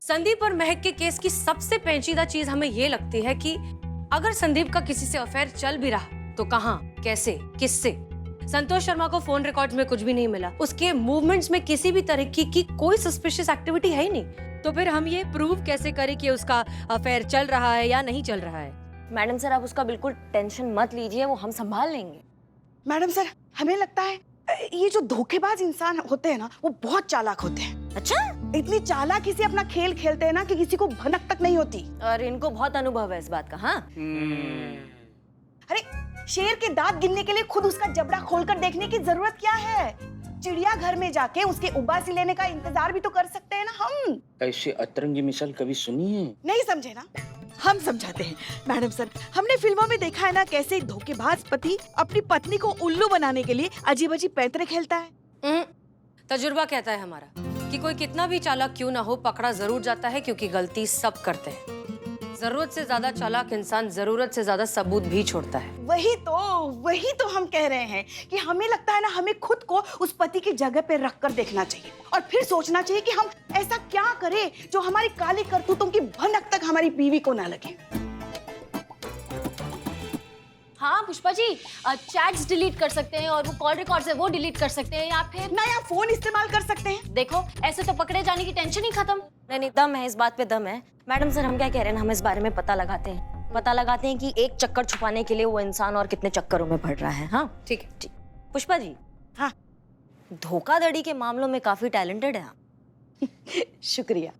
संदीप और महक के केस की सबसे पेचीदा चीज हमें ये लगती है कि अगर संदीप का किसी से अफेयर चल भी रहा तो कहाँ, कैसे, किससे। संतोष शर्मा को फोन रिकॉर्ड में कुछ भी नहीं मिला, उसके मूवमेंट्स में किसी भी तरह की कोई सस्पिशियस एक्टिविटी है ही नहीं। तो फिर हम ये प्रूव कैसे करें कि उसका अफेयर चल रहा है या नहीं चल रहा है? मैडम सर, आप उसका बिल्कुल टेंशन मत लीजिए, वो हम संभाल लेंगे। मैडम सर, हमें लगता है ये जो धोखेबाज इंसान होते हैं ना, वो बहुत चालाक होते हैं। अच्छा? इतनी चालाकी से अपना खेल खेलते हैं ना कि किसी को भनक तक नहीं होती। और इनको बहुत अनुभव है इस बात का। हाँ, अरे शेर के दांत गिनने के लिए खुद उसका जबड़ा खोलकर देखने की जरूरत क्या है? चिड़ियाघर में जाके उसके उबासी लेने का इंतजार भी तो कर सकते हैं ना हम। ऐसी अतरंगी मिसाल कभी सुनी है? नहीं समझे ना? हम समझाते हैं। मैडम सर, हमने फिल्मों में देखा है ना कैसे एक धोखेबाज पति अपनी पत्नी को उल्लू बनाने के लिए अजीब अजीब पैंतरे खेलता है। तजुर्बा कहता है हमारा कि कोई कितना भी चालाक क्यों ना हो, पकड़ा जरूर जाता है, क्योंकि गलती सब करते हैं। जरूरत से ज्यादा चालाक इंसान जरूरत से ज्यादा सबूत भी छोड़ता है। वही तो हम कह रहे हैं कि हमें लगता है ना, हमें खुद को उस पति की जगह पे रख कर देखना चाहिए और फिर सोचना चाहिए कि हम ऐसा क्या करें जो हमारी काली करतूतों की भनक तक हमारी बीवी को ना लगे। हाँ पुष्पा जी, चैट्स डिलीट कर सकते हैं और वो कॉल रिकॉर्ड्स है वो डिलीट कर सकते हैं, या फिर नया फोन इस्तेमाल कर सकते हैं। देखो, ऐसे तो पकड़े जाने की टेंशन ही खत्म। नहीं, दम है, इस बात पे दम है। मैडम सर, हम क्या कह रहे हैं ना, हम इस बारे में पता लगाते हैं कि एक चक्कर छुपाने के लिए वो इंसान और कितने चक्करों में पड़ रहा है। हाँ ठीक है। ठीक। पुष्पा जी, हाँ, धोखाधड़ी के मामलों में काफी टैलेंटेड है आप। शुक्रिया।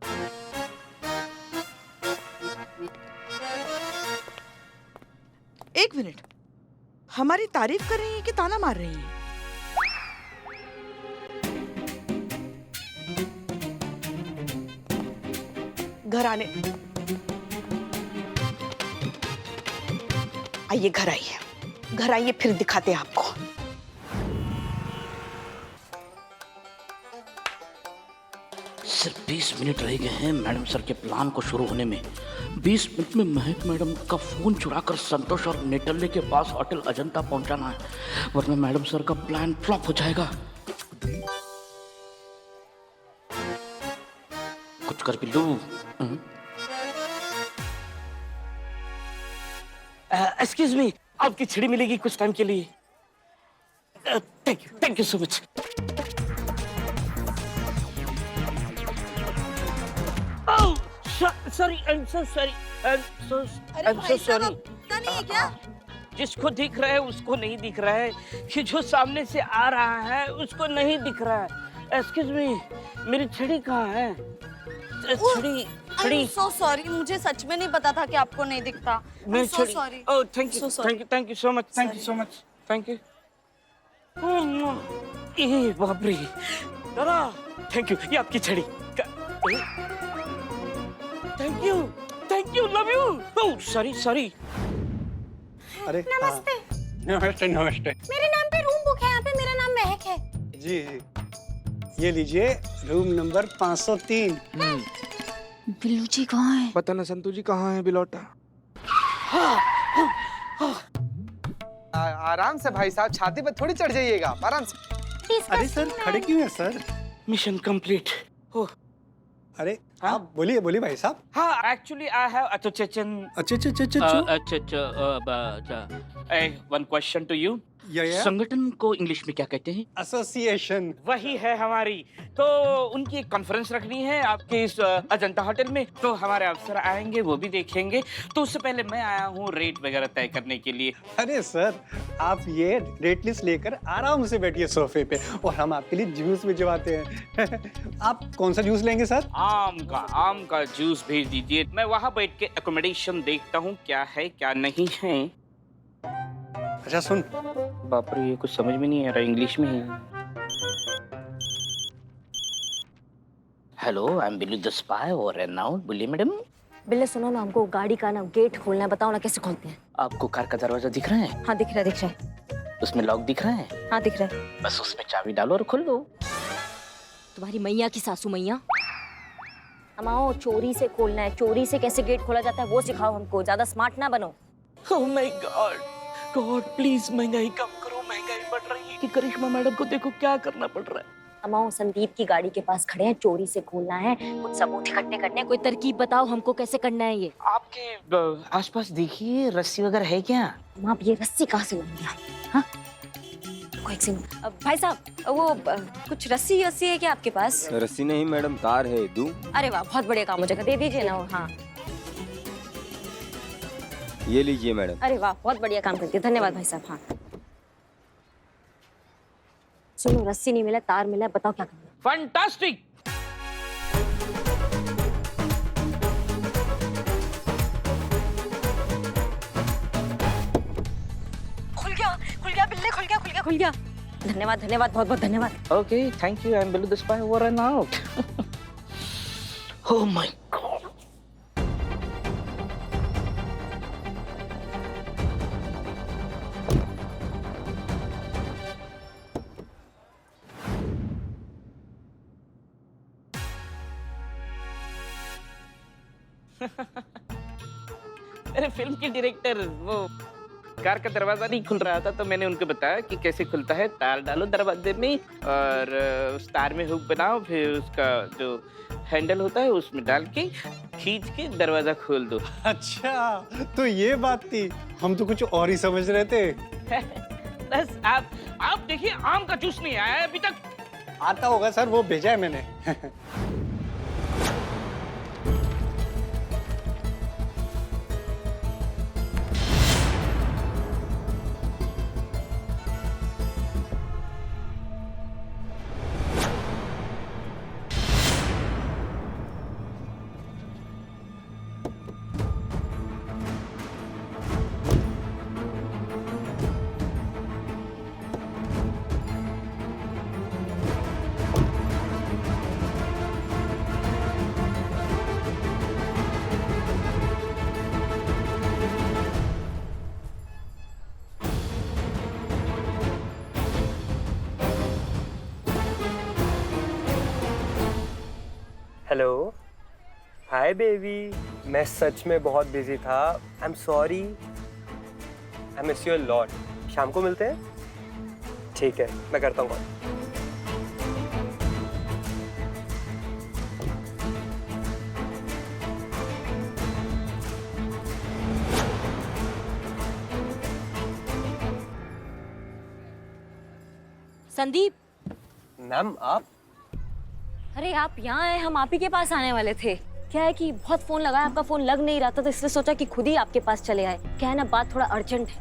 एक मिनट, हमारी तारीफ कर रही हैं कि ताना मार रही हैं? घर आने आइए, घर आइए, फिर दिखाते हैं आपको। सिर्फ 20 मिनट रह गए हैं मैडम सर के प्लान को शुरू होने में। 20 मिनट में महक मैडम का फोन चुराकर संतोष और नेटल्ले के पास होटल अजंता पहुंचाना है, वरना मैडम सर का प्लान फ्लॉप हो जाएगा। कुछ कर भी लूं। एक्सक्यूज मी, आपकी छड़ी मिलेगी कुछ टाइम के लिए? Thank you so much. Sorry, I am so sorry, I am so sorry. नहीं है क्या? जिसको दिख रहा है उसको नहीं दिख रहा है, कि जो सामने से आ रहा है उसको नहीं दिख रहा है। एक्सक्यूज मी, मेरी छड़ी कहाँ है? छड़ी। सो सॉरी, मुझे सच में नहीं पता था कि आपको नहीं दिखता। मैं so sorry. Oh thank you so much, thank you. ए बाप रे दादा, थैंक यू, ये आपकी छड़ी। Thank you, love you. Oh sorry. अरे नमस्ते। नमस्ते। मेरे नाम पे रूम बुक है, यहाँ पे मेरा नाम महक है। जी, ये लीजिए रूम नंबर 503। बिल्लू जी कहाँ है? पता ना संतू जी कहाँ है बिलौटा। आराम से भाई साहब, छाती पे थोड़ी चढ़ जाइएगा, आराम से। अरे सर, खड़े क्यों हैं सर? Mission complete. ओह अरे आप बोलिए भाई साहब। हाँ, एक्चुअली आई हैव अच्छा वन क्वेश्चन टू यू। संगठन को इंग्लिश में क्या कहते हैं? एसोसिएशन। वही है हमारी। तो उनकी एक कॉन्फ्रेंस रखनी है आपके इस अजंता होटल में, तो हमारे अफसर आएंगे, वो भी देखेंगे। तो उससे पहले मैं आया हूँ रेट वगैरह तय करने के लिए। अरे सर, आप ये रेट लिस्ट लेकर आराम से बैठिए सोफे पे और हम आपके लिए जूस भिजवाते हैं। आप कौन सा जूस लेंगे सर? आम का जूस भेज दीजिए। मैं वहाँ बैठ के एकोमोडेशन देखता हूँ क्या है क्या नहीं है। अच्छा सुन। बाप रे, ये कुछ समझ में नहीं आ रहा, इंग्लिश में है। Hello, I am Billu the spy और नाउ बोलिए मैडम। बिल्ले सुनो ना, हमको गाड़ी का ना गेट खोलना है, बताओ ना कैसे खोलते हैं? आपको कार का दरवाजा दिख रहा है? हाँ दिख रहा है। उसमें लॉक दिख रहा है? हाँ दिख रहा है। बस उसमें चाबी डालो और खोल दो। तुम्हारी मैया की सासू मैया। अमाओ, चोरी से खोलना है, चोरी से कैसे गेट खोला जाता है वो सिखाओ हमको, ज्यादा स्मार्ट ना बनो। ओह माय गॉड प्लीज महंगाई कम करो, महंगाई बढ़ रही है। कि करिश्मा मैडम को देखो क्या करना पड़ रहा है। अमाओ संदीप की गाड़ी के पास खड़े हैं, चोरी से खोलना है, कुछ सबूत इकट्ठे करने हैं, कोई तरकीब बताओ हमको कैसे करना है ये। आपके आसपास देखिए रस्सी वगैरह है क्या? हम आप ये रस्सी कहाँ से लाएंगे आप? हाँ रुको एक सेकंड। भाई साहब वो कुछ रस्सी है क्या आपके पास? रस्सी नहीं मैडम, तार है, दूं? अरे वाह बहुत बढ़िया काम हो जाएगा, दे दीजिए ना वो। हाँ ये लीजिए मैडम। अरे वाह बहुत बढ़िया काम करती है, धन्यवाद भाई साहब। हाँ सुनो, रस्सी नहीं मिला, तार मिला, बताओ क्या करना है? फैंटास्टिक। खुल गया। धन्यवाद धन्यवाद, बहुत बहुत धन्यवाद। Okay, thank you. I am below the spy over and out. Oh my God. अरे फिल्म के डायरेक्टर वो कार का दरवाजा नहीं खुल रहा था तो मैंने उनको बताया कि कैसे खुलता है। तार डालो दरवाजे में और उस तार में हुक बनाओ, फिर उसका जो हैंडल होता है उसमें डाल के खींच के दरवाजा खोल दो। अच्छा तो ये बात थी, हम तो कुछ और ही समझ रहे थे। बस आप देखिए, आम का जूस नहीं आया है अभी तक। आता होगा सर, वो भेजा है मैंने। Hello, hi baby. मैं सच में बहुत बिजी था, I am sorry, I miss you a lot. शाम को मिलते हैं? ठीक है, मैं करता हूँ कॉल। संदीप। मैम आप? अरे आप यहाँ आए, हम आप ही के पास आने वाले थे। क्या है कि बहुत फोन लगाया, आपका फोन लग नहीं रहा था तो इसलिए सोचा कि खुद ही आपके पास चले आए। क्या है ना, बात थोड़ा अर्जेंट है।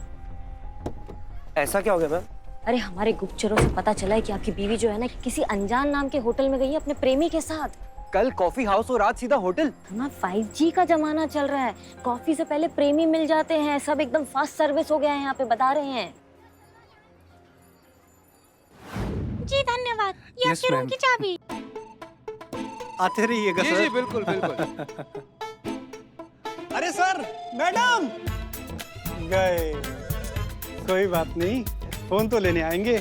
ऐसा क्या हो गया मैम? अरे हमारे गुप्तचरों से पता चला है कि आपकी बीवी जो है ना किसी अनजान नाम के होटल में गई है अपने प्रेमी के साथ। कल कॉफी हाउस और आज सीधा होटल। हाँ 5G का जमाना चल रहा है, कॉफी से पहले प्रेमी मिल जाते हैं, सब एकदम फास्ट सर्विस हो गया है यहाँ पे, बता रहे हैं। जी धन्यवाद, ये Yes, आपके रूम ma'am. की चाबी। आते रहिएगा जी सर। जी बिल्कुल बिल्कुल। अरे सर, मैडम गए। कोई बात नहीं, फोन तो लेने आएंगे।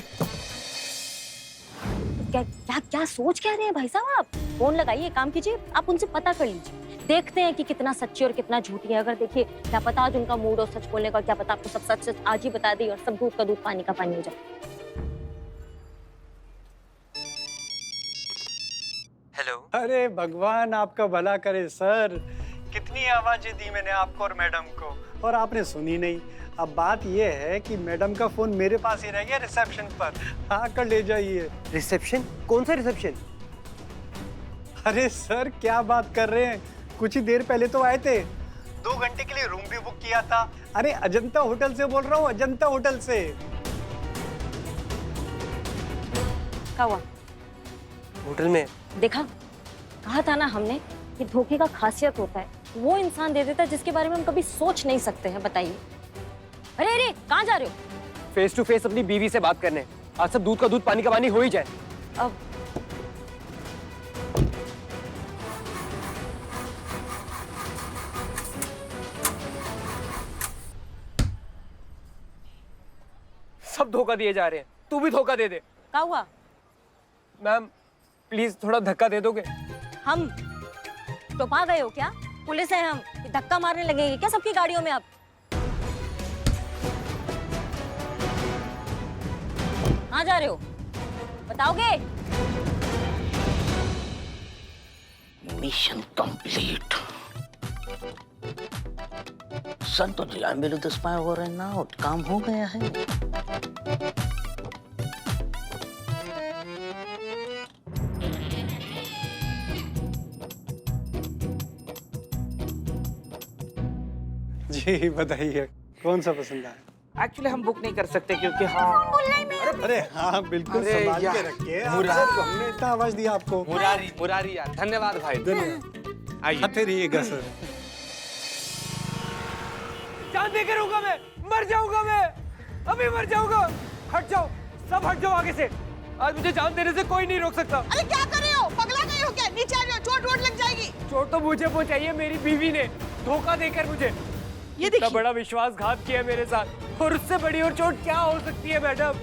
क्या क्या क्या सोच क्या रहे हैं भाई साहब आप? फोन लगाइए, काम कीजिए, आप उनसे पता कर लीजिए, देखते हैं कि कितना सच्ची और कितना झूठी है। अगर देखिए क्या पता आज उनका मूड और सच बोलने का, क्या पता आपको सब सच सच आज ही बता दी और सब दूध का दूध पानी का पानी हो जाए। हेलो। अरे भगवान आपका भला करे सर, कितनी आवाजें दी मैंने आपको और मैडम को और आपने सुनी नहीं। अब बात यह है कि मैडम का फोन मेरे पास ही रह गया रिसेप्शन पर, आकर ले जाइए। रिसेप्शन? कौन सा रिसेप्शन? अरे सर क्या बात कर रहे हैं, कुछ ही देर पहले तो आए थे, 2 घंटे के लिए रूम भी बुक किया था। अरे अजंता होटल से बोल रहा हूँ, अजंता होटल से। क्या हुआ? होटल में। देखा, कहा था ना हमने कि धोखे का खासियत होता है, वो इंसान दे देता है जिसके बारे में हम कभी सोच नहीं सकते हैं। बताइए। अरे अरे कहाँ जा रहे हो? फेस टू फेस अपनी बीवी से बात करने। आज सब दूध का दूध पानी का पानी हो ही जाए। अब सब धोखा दिए जा रहे हैं, तू भी धोखा दे दे। क्या हुआ? मैम प्लीज थोड़ा धक्का दे दोगे? हम टोपा गए हो क्या? पुलिस है हम, धक्का मारने लगेंगे क्या सबकी गाड़ियों में? अब कहाँ जा रहे हो? बताओगे? Mission complete. Santosh ji, I am will this my over and out. काम हो गया है। जी बताइए, कौन सा पसंद आया? एक्चुअली हम बुक नहीं कर सकते क्योंकि हाँ अरे हाँ, बिल्कुल अरे संभाल के यार, रखिए। मुरारी। हमने इतना आवाज दिया आपको। मुरारी मुरारी यार, धन्यवाद भाई। धन्यवाद। आइए। आते रहिएगा सर। जान दे के रहूंगा मैं, मर जाऊंगा मैं, अभी मर जाऊंगा। हट जाओ, सब हट जाओ आगे से। आज मुझे जान देने से कोई नहीं रोक सकता। अरे क्या कर रहे हो? पगला गए हो क्या? नीचे आ जाओ, चोट वोट लग जाएगी। चोट तो मुझे पहुंचाई है मेरी बीवी ने, धोखा देकर मुझे। ये इतना देखिए, बड़ा विश्वासघात किया मेरे साथ, और उससे बड़ी और चोट क्या हो सकती है मैडम?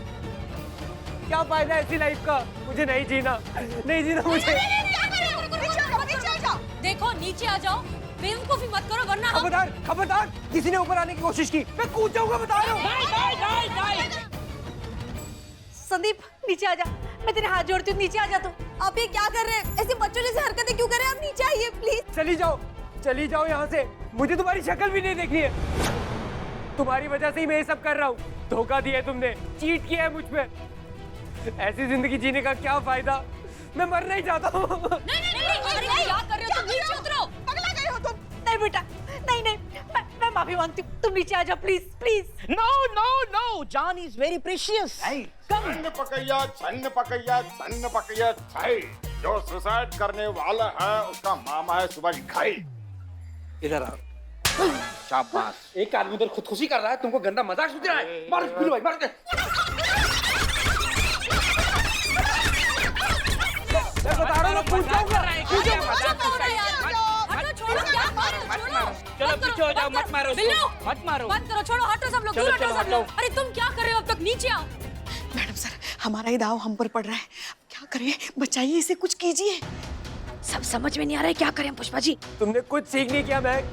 क्या फायदा ऐसी लाइफ का? मुझे नहीं जीना, नहीं जीना मुझे। क्या कर रहे हो? नीचे आ जाओ, नीचे आ जाओ। देखो नीचे आ जाओ, बेवकूफी मत करो वरना हम खबरदार, खबरदार, किसी ने ऊपर आने की कोशिश की, मैं कूद जाऊंगा, बता रहा हूँ। संदीप नीचे आ जा, मैं तेरे हाथ जोड़ती हूँ, नीचे आ जा तू। आप ये क्या कर रहे हैं? ऐसे बच्चों जैसे हरकतें क्यों कर रहे हैं? आप नीचे आइए प्लीज। चली जाओ यहाँ से, मुझे तुम्हारी शक्ल भी नहीं देखनी है। तुम्हारी वजह से ही मैं ये सब कर रहा हूँ। धोखा दिया है तुमने, चीट किया है मुझ पे। ऐसी जिंदगी जीने का क्या फायदा? मैं मरना ही चाहता हूँ। नहीं, क्या कर रहे हो तुम? नीचे उतरो। पगला गए हो तुम। नहीं बेटा, नहीं नहीं, मैं माफी मांगती हूँ, तुम नीचे आ जाओ please please. No no no, जान इज वेरी प्रेशियस। सन्न पकैया छाई। जो सुसाइड करने वाला है उसका मामा है सुभाष घाई। इधर आओ। शाबाश। एक आदमी उधर खुदकुशी कर रहा है, तुमको गंदा मजाक सूझ रहा है। मारो बिल्लू भाई, मार दे। मैं बता रहा हूँ, कूद जाऊंगा। चलो पीछे हो जाओ, मत मारो उसको, मत मारो। बंद करो, छोड़ो, हटो सब लोग, चलो, दूर हटो चलो, सब लोग। अरे तुम क्या कर रहे हो? अब तक नीचे आओ। मैडम सर, हमारा ही दाव हम पर पड़ रहा है। क्या करें? बचाइए इसे, कुछ कीजिए। सब समझ में नहीं आ रहा है, क्या करें पुष्पा जी? तुमने कुछ सीख नहीं किया महक,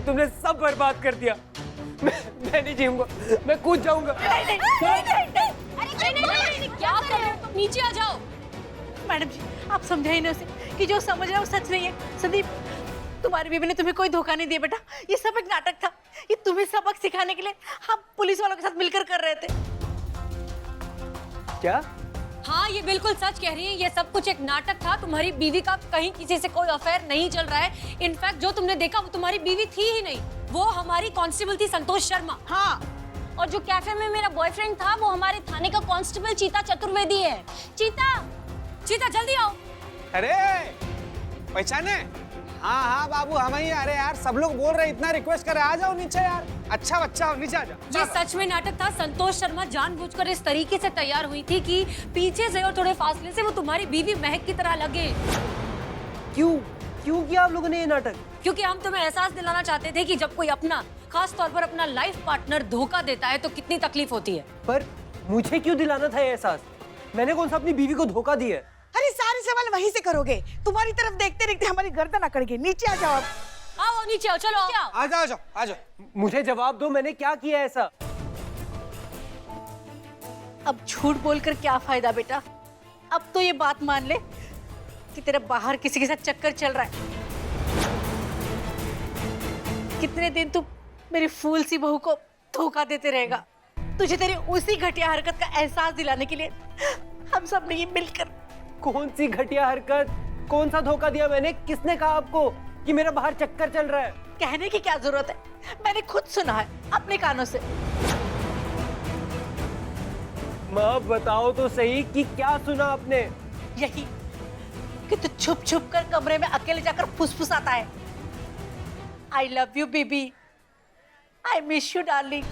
तुमने सब बर्बाद कर दिया। मैं नहीं जीऊंगा, मैं कूद जाऊंगा। क्या कर रहे हो? नीचे आ जाओ। मैडम जी, आप समझाइए ना उसे कि जो समझ रहा है वो सच नहीं है। संदीप, तुम्हारी बीवी ने तुम्हें कोई धोखा नहीं दिया बेटा, ये सब एक नाटक था। ये तुम्हें सबक सिखाने के लिए हम पुलिस वालों के साथ मिलकर कर रहे थे। क्या? हाँ, ये बिल्कुल सच कह रही है, ये सब कुछ एक नाटक था। तुम्हारी बीवी का कहीं किसी से कोई अफेयर नहीं चल रहा है। इनफैक्ट जो तुमने देखा वो तुम्हारी बीवी थी ही नहीं, वो हमारी कांस्टेबल थी, संतोष शर्मा। हाँ, और जो कैफे में मेरा बॉयफ्रेंड था वो हमारे थाने का कांस्टेबल चीता चतुर्वेदी है। चीता जल्दी आओ। अरे पहचाने? हाँ हाँ बाबू, हम ही। अरे यार, सब लोग बोल रहे, इतना रिक्वेस्ट कर रहे, आ जाओ नीचे यार। अच्छा बच्चा हो, नीचे आ जाओ। ये सच में नाटक था। संतोष शर्मा जानबूझकर इस तरीके से तैयार हुई थी कि पीछे से और थोड़े फासले से वो तुम्हारी बीवी महक की तरह लगे। क्यों किया आप लोगों ने ये नाटक? क्योंकि हम तुम्हें एहसास दिलाना चाहते थे कि जब कोई अपना, खास तौर पर अपना लाइफ पार्टनर धोखा देता है तो कितनी तकलीफ होती है। पर मुझे क्यों दिलाना था ये एहसास? मैंने कौन सा अपनी बीवी को धोखा दिया है? अरे सारे सवाल वहीं से करोगे। तुम्हारी तरफ देखते देखते हमारी गर्दन अकड़ गई। नीचे आ जाओ अब। आओ नीचे आओ, चलो आ जाओ, आ जाओ, आ जाओ। मुझे जवाब दो, मैंने क्या किया ऐसा? अब झूठ बोलकर क्या फायदा बेटा? अब तो ये बात मान ले कि तेरा बाहर किसी के साथ चक्कर चल रहा है। कितने दिन तू मेरी फूल सी बहू को धोखा देते रहेगा? तुझे तेरी उसी घटिया हरकत का एहसास दिलाने के लिए हम सब ने ये मिलकर। कौन सी घटिया हरकत? कौन सा धोखा दिया मैंने? किसने कहा आपको कि मेरा बाहर चक्कर चल रहा है? कहने की क्या जरूरत है, मैंने खुद सुना है अपने कानों से। माँ बताओ तो सही कि क्या सुना आपने? यही कि तू छुप छुप कर कमरे में अकेले जाकर फुसफुसाता है। I love you baby, I miss you darling.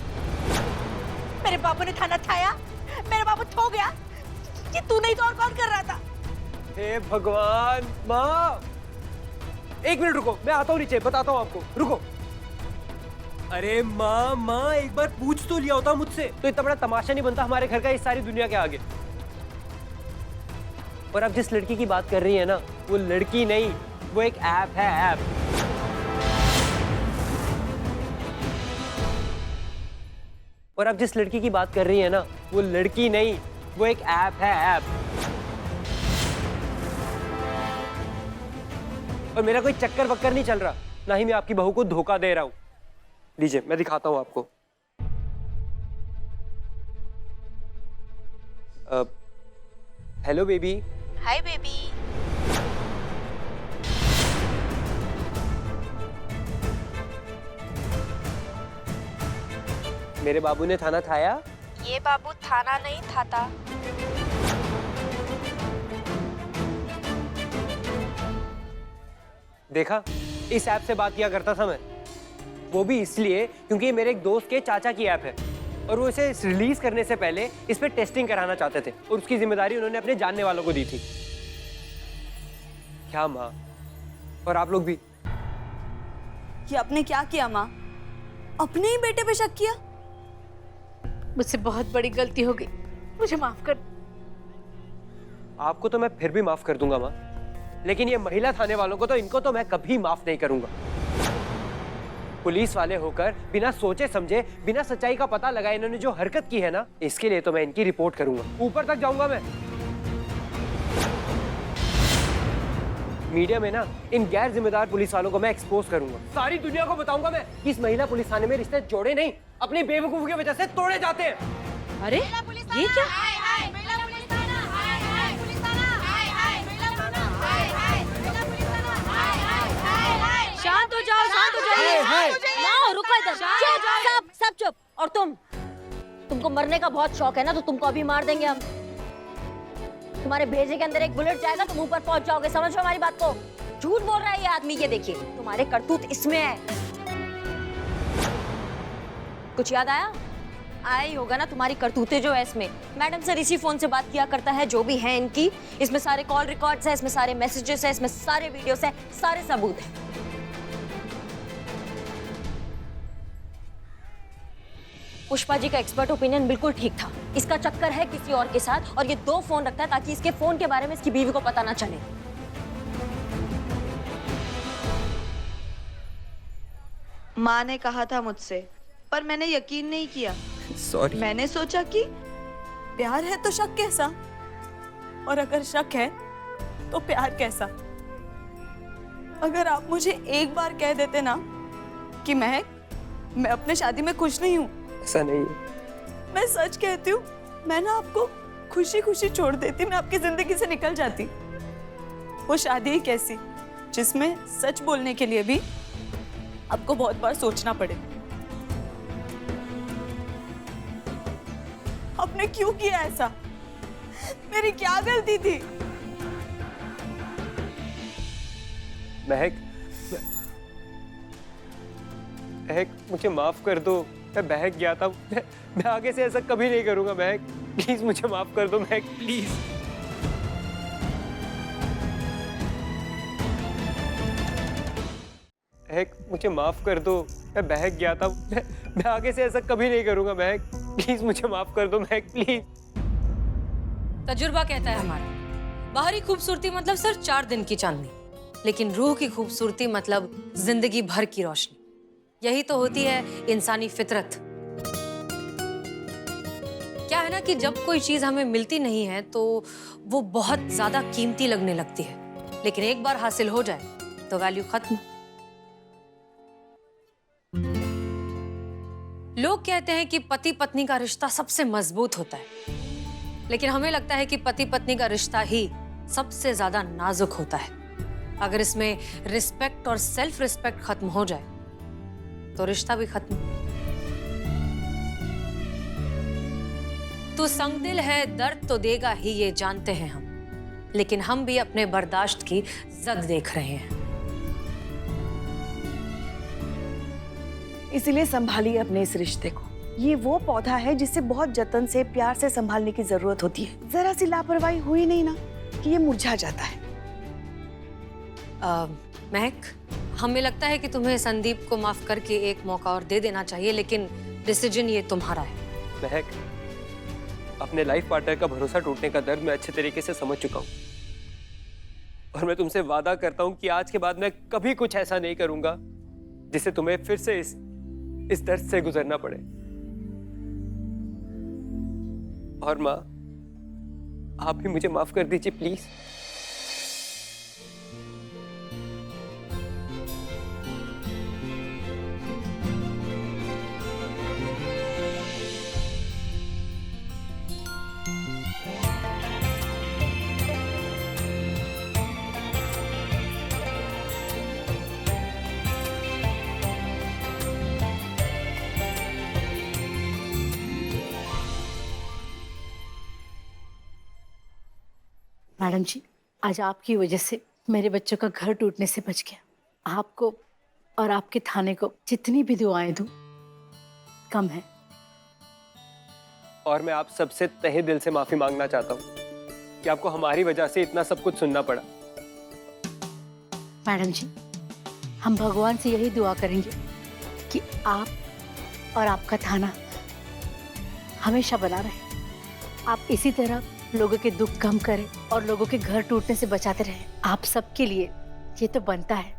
मेरे बाबू ने थाना थाया, मेरा बाबू थो गया कि तू नहीं तो और कौन कर रहा था? हे भगवान! माँ एक मिनट रुको, मैं आता हूँ नीचे, बताता हूँ आपको, रुको। अरे माँ एक बार पूछ तो लिया होता मुझसे तो इतना बड़ा तमाशा नहीं बनता हमारे घर का इस सारी दुनिया के आगे। और अब जिस लड़की की बात कर रही है ना, वो लड़की नहीं, वो एक ऐप है, ऐप। और अब जिस लड़की की बात कर रही है ना, वो लड़की नहीं, वो एक ऐप है, ऐप। और मेरा कोई चक्कर वक्कर नहीं चल रहा, ना ही मैं आपकी बहू को धोखा दे रहा हूँ। लीजिए मैं दिखाता हूँ आपको। Hello baby. Hi baby. मेरे बाबू ने खाना खाया? ये बाबू थाना नहीं खाता। देखा, इस ऐप से बात किया करता था मैं, वो भी इसलिए क्योंकि ये मेरे एक दोस्त के चाचा की ऐप है और वो इसे रिलीज करने से पहले इस पे टेस्टिंग कराना चाहते थे और उसकी जिम्मेदारी उन्होंने अपने जानने वालों को दी थी। क्या माँ, और आप लोग भी। ये आपने क्या किया माँ? अपने ही बेटे पे शक किया? मुझसे बहुत बड़ी गलती हो गई, मुझे माफ कर। आपको तो मैं फिर भी माफ कर दूंगा माँ, लेकिन ये महिला थाने वालों को तो, इनको तो मैं कभी माफ नहीं करूंगा। पुलिस वाले होकर बिना सोचे समझे, बिना सच्चाई का पता लगाए इन्होंने जो हरकत की है ना, इसके लिए तो मैं इनकी रिपोर्ट करूंगा, ऊपर तक जाऊंगा मैं। मीडिया में ना इन गैर जिम्मेदार पुलिस वालों को मैं एक्सपोज करूंगा। सारी दुनिया को बताऊंगा मैं कि इस महिला पुलिस थाने में रिश्ते जोड़े नहीं, अपनी बेवकूफी की वजह से तोड़े जाते हैं। अरे ये क्या? शांत हो जाओ, शांत हो जाइए। माँ रुको इधर, सब चुप। और तुमको मरने का बहुत शौक है ना, तो तुमको अभी मार देंगे हम। तुम्हारे भेजे के अंदर एक बुलेट जाएगा, तुम ऊपर पहुंच जाओगे। समझो हमारी बात को। झूठ बोल रहा है ये आदमी, ये देखिए तुम्हारे करतूत इसमें है। कुछ याद आया ही होगा ना तुम्हारी करतूतें जो है इसमें। मैडम सर इसी फोन से बात किया करता है, जो भी है इनकी। इसमें सारे कॉल रिकॉर्ड्स है, इसमें सारे मैसेजेस है, इसमें सारे वीडियोस है, सारे सबूत है। पुष्पा जी का एक्सपर्ट ओपिनियन बिल्कुल ठीक था। इसका चक्कर है किसी और के साथ, और ये 2 फोन रखता है ताकि इसके फोन के बारे में इसकी बीवी को पता ना चले। माँ ने कहा था मुझसे, पर मैंने यकीन नहीं किया। सॉरी। मैंने सोचा कि प्यार है तो शक कैसा, और अगर शक है तो प्यार कैसा। अगर आप मुझे एक बार कह देते ना कि मैं अपने शादी में खुश नहीं हूँ। ऐसा नहीं है। मैं सच कहती हूँ, मैं ना आपको खुशी खुशी छोड़ देती, मैं आपकी जिंदगी से निकल जाती। वो शादी ही कैसी जिसमें सच बोलने के लिए भी आपको बहुत बार सोचना पड़े। आपने क्यों किया ऐसा? मेरी क्या गलती थी? महक, मुझे माफ कर दो, मैं बहक गया था। मैं आगे से ऐसा कभी नहीं करूंगा महक, प्लीज मुझे माफ कर दो महक, प्लीज। महक मुझे माफ कर दो, मैं बहक गया था। मैं आगे से ऐसा कभी नहीं करूंगा महक, प्लीज मुझे माफ कर दो महक, प्लीज। तजुर्बा कहता है हमारा, बाहरी खूबसूरती मतलब सिर्फ 4 दिन की चांदनी, लेकिन रूह की खूबसूरती मतलब जिंदगी भर की रोशनी। यही तो होती है इंसानी फितरत। क्या है ना कि जब कोई चीज हमें मिलती नहीं है तो वो बहुत ज्यादा कीमती लगने लगती है, लेकिन एक बार हासिल हो जाए तो वैल्यू खत्म। लोग कहते हैं कि पति पत्नी का रिश्ता सबसे मजबूत होता है, लेकिन हमें लगता है कि पति पत्नी का रिश्ता ही सबसे ज्यादा नाजुक होता है। अगर इसमें रिस्पेक्ट और सेल्फ रिस्पेक्ट खत्म हो जाए तो रिश्ता भी खत्म। तू संगदिल है, दर्द तो देगा ही, ये जानते हैं हम, लेकिन हम भी अपने बर्दाश्त की जद देख रहे हैं। इसीलिए संभालिए अपने इस रिश्ते को। ये वो पौधा है जिसे बहुत जतन से, प्यार से संभालने की जरूरत होती है। जरा सी लापरवाही हुई नहीं ना कि ये मुरझा जाता है। महक, हमें लगता है कि तुम्हें संदीप को माफ करके एक मौका और दे देना चाहिए, लेकिन डिसीजन ये तुम्हारा है। महक, अपने लाइफ पार्टनर का भरोसा टूटने का दर्द मैं अच्छे तरीके से समझ चुका हूँ, और मैं तुमसे वादा करता हूँ कि आज के बाद मैं कभी कुछ ऐसा नहीं करूंगा जिससे तुम्हें फिर से इस दर्द से गुजरना पड़े। और माँ, आप भी मुझे माफ कर दीजिए प्लीज। मैडम जी, आज आपकी वजह से मेरे बच्चों का घर टूटने से बच गया। आपको और आपके थाने को जितनी भी दुआएं दूं कम है। और मैं आप सबसे तहे दिल से माफी मांगना चाहता हूँ कि आपको हमारी वजह से इतना सब कुछ सुनना पड़ा। मैडम जी, हम भगवान से यही दुआ करेंगे कि आप और आपका थाना हमेशा बना रहे। आप इसी तरह लोगों के दुख कम करें और लोगों के घर टूटने से बचाते रहें। आप सबके लिए ये तो बनता है।